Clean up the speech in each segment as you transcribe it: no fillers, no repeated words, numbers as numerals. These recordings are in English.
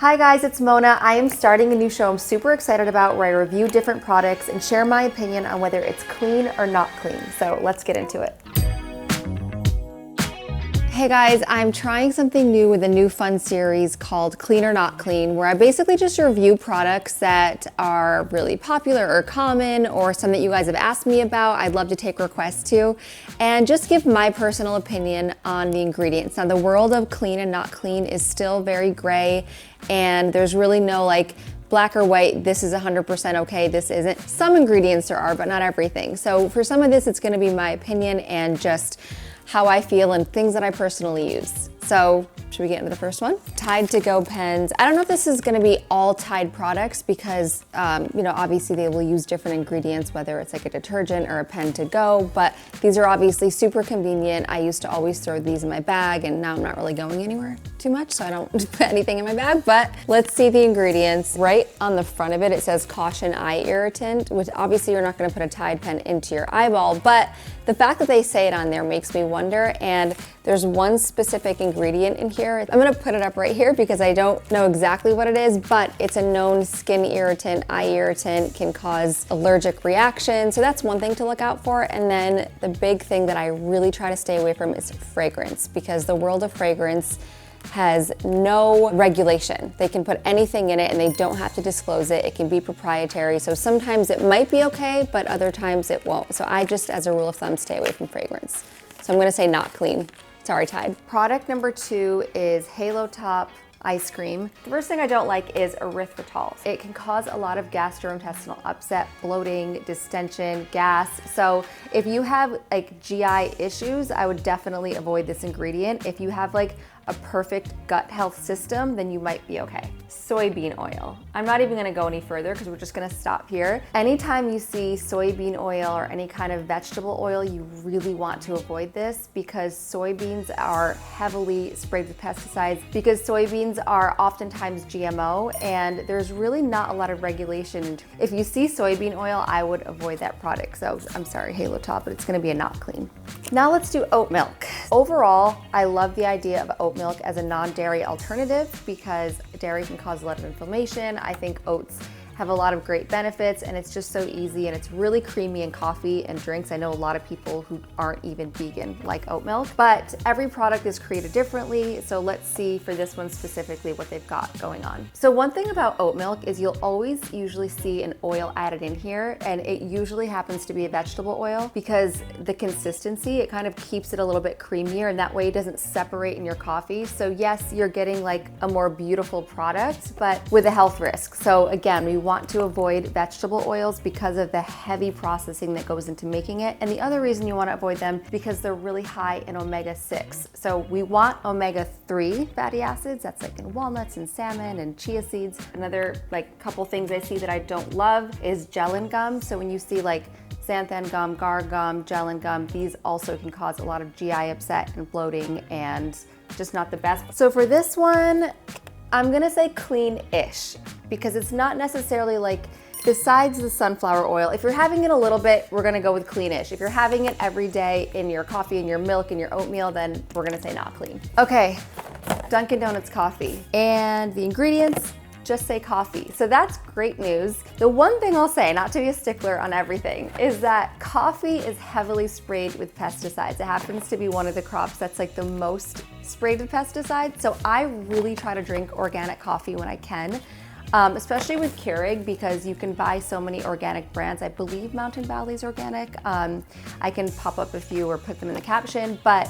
Hi guys, it's Mona. I am starting a new show I'm super excited about where I review different products and share my opinion on whether it's clean or not clean. So let's get into it. Hey guys, I'm trying something new with a new fun series called Clean or Not Clean, where I basically just review products that are really popular or common or some that you guys have asked me about. I'd love to take requests too, and just give my personal opinion on the ingredients. Now, the world of clean and not clean is still very gray, and there's really no like black or white, this is 100% okay, this isn't. Some ingredients there are, but not everything. So for some of this, it's gonna be my opinion and just how I feel and things that I personally use. So should we get into the first one? Tide to Go pens. I don't know if this is gonna be all Tide products because, obviously they will use different ingredients, whether it's like a detergent or a pen to go, but these are obviously super convenient. I used to always throw these in my bag and now I'm not really going anywhere too much, so I don't put anything in my bag, but let's see the ingredients. Right on the front of it, it says caution eye irritant, which obviously you're not gonna put a Tide pen into your eyeball, but the fact that they say it on there makes me wonder, and there's one specific ingredient in here. I'm gonna put it up right here because I don't know exactly what it is, but it's a known skin irritant, eye irritant, can cause allergic reaction. So that's one thing to look out for. And then the big thing that I really try to stay away from is fragrance, because the world of fragrance has no regulation. They can put anything in it and they don't have to disclose it. It can be proprietary. So sometimes it might be okay, but other times it won't. So I just, as a rule of thumb, stay away from fragrance. So I'm gonna say not clean. Sorry, Tide. Product number 2 is Halo Top ice cream. The first thing I don't like is erythritol. It can cause a lot of gastrointestinal upset, bloating, distension, gas. So if you have like GI issues, I would definitely avoid this ingredient. If you have like a perfect gut health system, then you might be okay. Soybean oil. I'm not even gonna go any further because we're just gonna stop here. Anytime you see soybean oil or any kind of vegetable oil, you really want to avoid this because soybeans are heavily sprayed with pesticides, because soybeans are oftentimes GMO and there's really not a lot of regulation. If you see soybean oil, I would avoid that product. So I'm sorry, Halo Top, but it's gonna be a not clean. Now let's do oat milk. Overall, I love the idea of oat milk as a non-dairy alternative because dairy can cause a lot of inflammation. I think oats have a lot of great benefits and it's just so easy and it's really creamy in coffee and drinks. I know a lot of people who aren't even vegan like oat milk, but every product is created differently. So let's see for this one specifically what they've got going on. So one thing about oat milk is you'll always usually see an oil added in here, and it usually happens to be a vegetable oil because the consistency, it kind of keeps it a little bit creamier and that way it doesn't separate in your coffee. So yes, you're getting like a more beautiful product, but with a health risk. So again, we want to avoid vegetable oils because of the heavy processing that goes into making it. And the other reason you want to avoid them because they're really high in omega-6. So we want omega-3 fatty acids, that's like in walnuts and salmon and chia seeds. Another like couple things I see that I don't love is gellan gum. So when you see like xanthan gum, gar gum, gellan gum, these also can cause a lot of GI upset and bloating and just not the best. So for this one, I'm gonna say clean-ish because it's not necessarily like, besides the sunflower oil, if you're having it a little bit, we're gonna go with clean-ish. If you're having it every day in your coffee, in your milk, in your oatmeal, then we're gonna say not clean. Okay, Dunkin' Donuts coffee. And the ingredients, just say coffee. So that's great news. The one thing I'll say, not to be a stickler on everything, is that coffee is heavily sprayed with pesticides. It happens to be one of the crops that's like the most sprayed with pesticides. So I really try to drink organic coffee when I can, especially with Keurig because you can buy so many organic brands. I believe Mountain Valley's organic. I can pop up a few or put them in the caption, but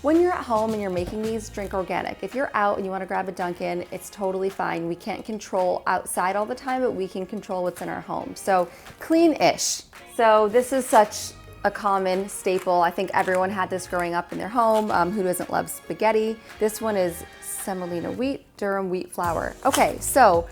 when you're at home and you're making these, drink organic. If you're out and you wanna grab a Dunkin', it's totally fine. We can't control outside all the time, but we can control what's in our home. So clean-ish. So this is such a common staple. I think everyone had this growing up in their home. Who doesn't love spaghetti? This one is semolina wheat, durum wheat flour. Okay, so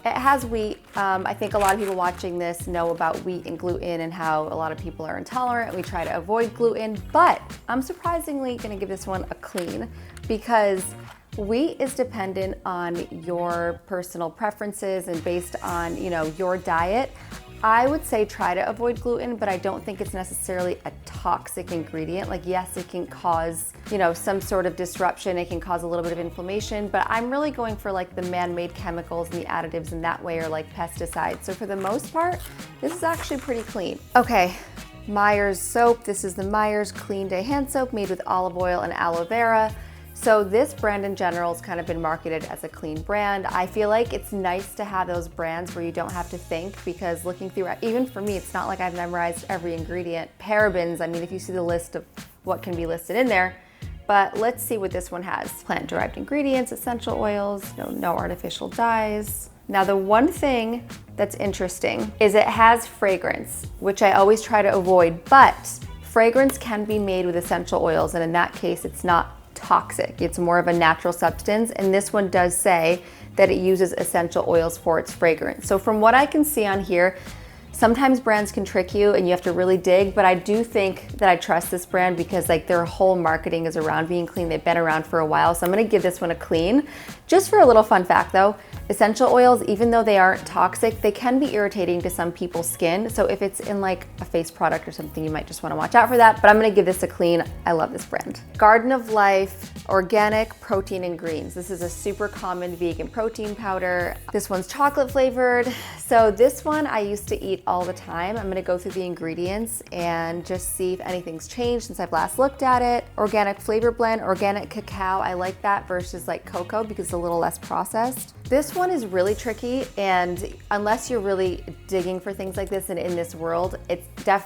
it has wheat. I think a lot of people watching this know about wheat and gluten and how a lot of people are intolerant. We try to avoid gluten, but I'm surprisingly gonna give this one a clean because wheat is dependent on your personal preferences and based on, your diet. I would say try to avoid gluten, but I don't think it's necessarily a toxic ingredient. Like, yes, it can cause, you know, some sort of disruption. It can cause a little bit of inflammation, but I'm really going for like the man-made chemicals and the additives in that way, or like pesticides. So for the most part, this is actually pretty clean. Okay, Meyers Soap. This is the Meyers Clean Day Hand Soap made with olive oil and aloe vera. So this brand in general has kind of been marketed as a clean brand. I feel like it's nice to have those brands where you don't have to think, because looking through, even for me, it's not like I've memorized every ingredient. Parabens, I mean, if you see the list of what can be listed in there, but let's see what this one has. Plant-derived ingredients, essential oils, no artificial dyes. Now the one thing that's interesting is it has fragrance, which I always try to avoid, but fragrance can be made with essential oils, and in that case, it's not toxic. It's more of a natural substance, and this one does say that it uses essential oils for its fragrance. So from what I can see on here, sometimes brands can trick you and you have to really dig, but I do think that I trust this brand because like their whole marketing is around being clean. They've been around for a while, so I'm gonna give this one a clean. Just for a little fun fact though, essential oils, even though they aren't toxic, they can be irritating to some people's skin. So if it's in like a face product or something, you might just wanna watch out for that, but I'm gonna give this a clean. I love this brand. Garden of Life Organic Protein and Greens. This is a super common vegan protein powder. This one's chocolate flavored. So this one I used to eat all the time. I'm gonna go through the ingredients and just see if anything's changed since I've last looked at it. Organic flavor blend, organic cacao. I like that versus like cocoa because it's a little less processed. This one is really tricky, and unless you're really digging for things like this and in this world,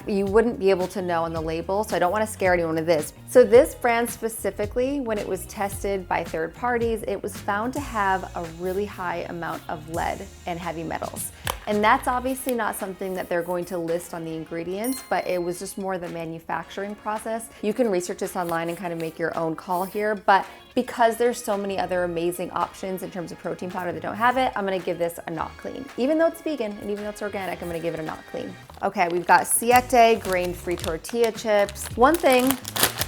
you wouldn't be able to know on the label, so I don't want to scare anyone with this. So this brand specifically, when it was tested by third parties, it was found to have a really high amount of lead and heavy metals. And that's obviously not something that they're going to list on the ingredients, but it was just more the manufacturing process. You can research this online and kind of make your own call here, but because there's so many other amazing options in terms of protein powder that don't have it, I'm gonna give this a not clean. Even though it's vegan and even though it's organic, I'm gonna give it a not clean. Okay, we've got Siete grain-free tortilla chips. One thing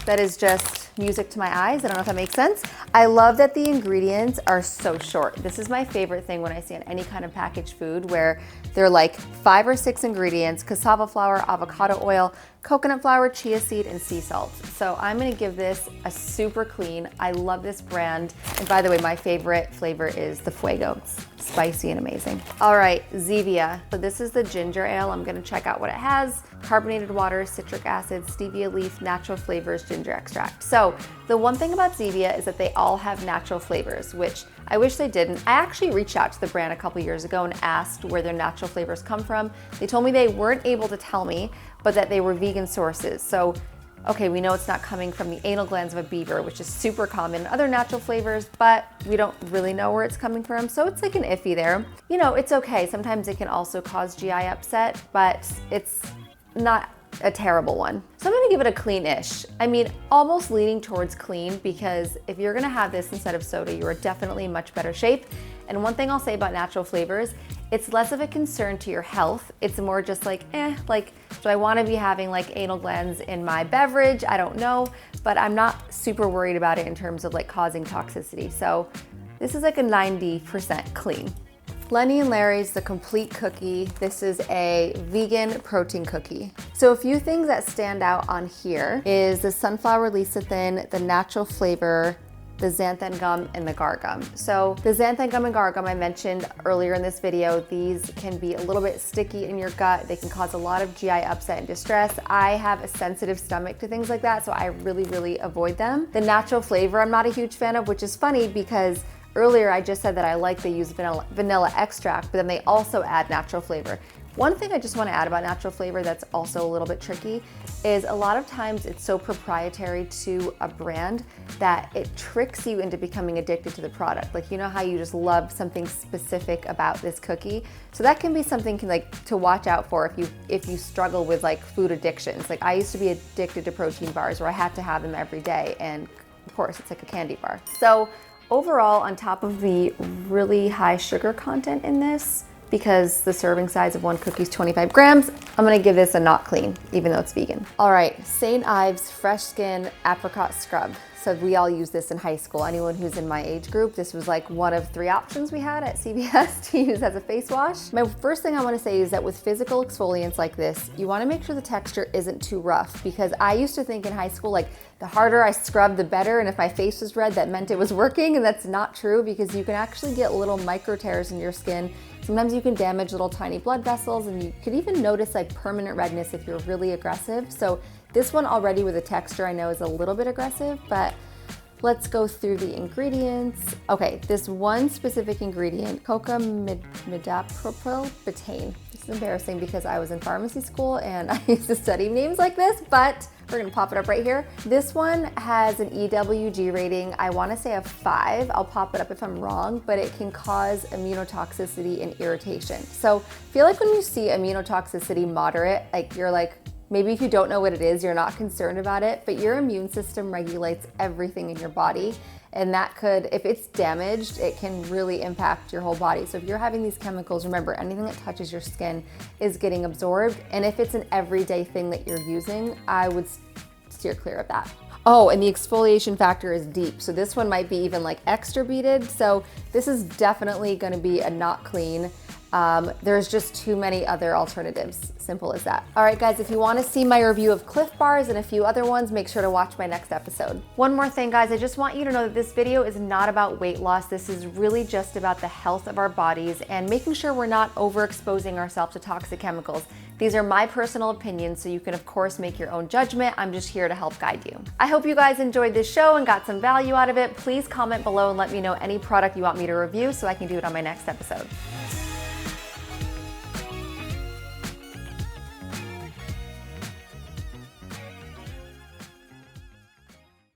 that is just music to my eyes, I don't know if that makes sense. I love that the ingredients are so short. This is my favorite thing when I see on any kind of packaged food where they're like 5 or 6 ingredients: cassava flour, avocado oil, coconut flour, chia seed, and sea salt. So I'm gonna give this a super clean. I love this brand. And by the way, my favorite flavor is the Fuego. It's spicy and amazing. All right, Xevia. So this is the ginger ale. I'm gonna check out what it has. Carbonated water, citric acid, stevia leaf, natural flavors, ginger extract. So the one thing about Xevia is that they all have natural flavors, which I wish they didn't. I actually reached out to the brand a couple years ago and asked where their natural flavors come from. They told me they weren't able to tell me, but that they were vegan sources. So, okay, we know it's not coming from the anal glands of a beaver, which is super common in other natural flavors, but we don't really know where it's coming from. So it's like an iffy there. You know, it's okay. Sometimes it can also cause GI upset, but it's not a terrible one. So I'm gonna give it a clean-ish. I mean, almost leaning towards clean, because if you're gonna have this instead of soda, you are definitely in much better shape. And one thing I'll say about natural flavors, it's less of a concern to your health. It's more just like, like, do I wanna be having like anal glands in my beverage? I don't know, but I'm not super worried about it in terms of like causing toxicity. So this is like a 90% clean. Lenny and Larry's The Complete Cookie. This is a vegan protein cookie. So a few things that stand out on here is the sunflower lecithin, the natural flavor, the xanthan gum, and the gar gum. So the xanthan gum and gar gum I mentioned earlier in this video, these can be a little bit sticky in your gut. They can cause a lot of GI upset and distress. I have a sensitive stomach to things like that, so I really avoid them. The natural flavor I'm not a huge fan of, which is funny because earlier I just said that I like they use vanilla extract, but then they also add natural flavor. One thing I just want to add about natural flavor that's also a little bit tricky is a lot of times it's so proprietary to a brand that it tricks you into becoming addicted to the product. Like, you know how you just love something specific about this cookie? So that can be something to watch out for if you struggle with like food addictions. Like I used to be addicted to protein bars where I had to have them every day, and of course it's like a candy bar. So overall, on top of the really high sugar content in this, because the serving size of one cookie is 25 grams, I'm gonna give this a not clean, even though it's vegan. All right, St. Ives Fresh Skin Apricot Scrub. So we all use this in high school. Anyone who's in my age group, this was like one of 3 options we had at CVS to use as a face wash. My first thing I wanna say is that with physical exfoliants like this, you wanna make sure the texture isn't too rough, because I used to think in high school, like the harder I scrubbed, the better. And if my face was red, that meant it was working. And that's not true, because you can actually get little micro tears in your skin. Sometimes you can damage little tiny blood vessels, and you could even notice like permanent redness if you're really aggressive. So this one already with the texture I know is a little bit aggressive, but let's go through the ingredients. Okay, this one specific ingredient, coca midapropyl betaine. This is embarrassing because I was in pharmacy school and I used to study names like this, but we're gonna pop it up right here. This one has an EWG rating, I wanna say a 5. I'll pop it up if I'm wrong, but it can cause immunotoxicity and irritation. So I feel like when you see immunotoxicity moderate, like you're like, maybe if you don't know what it is, you're not concerned about it, but your immune system regulates everything in your body. And that could, if it's damaged, it can really impact your whole body. So if you're having these chemicals, remember, anything that touches your skin is getting absorbed. And if it's an everyday thing that you're using, I would steer clear of that. Oh, and the exfoliation factor is deep. So this one might be even like extra beaded. So this is definitely gonna be a not clean. There's just too many other alternatives. Simple as that. All right, guys, if you want to see my review of Cliff Bars and a few other ones, make sure to watch my next episode. One more thing, guys, I just want you to know that this video is not about weight loss. This is really just about the health of our bodies and making sure we're not overexposing ourselves to toxic chemicals. These are my personal opinions, so you can of course make your own judgment. I'm just here to help guide you. I hope you guys enjoyed this show and got some value out of it. Please comment below and let me know any product you want me to review so I can do it on my next episode.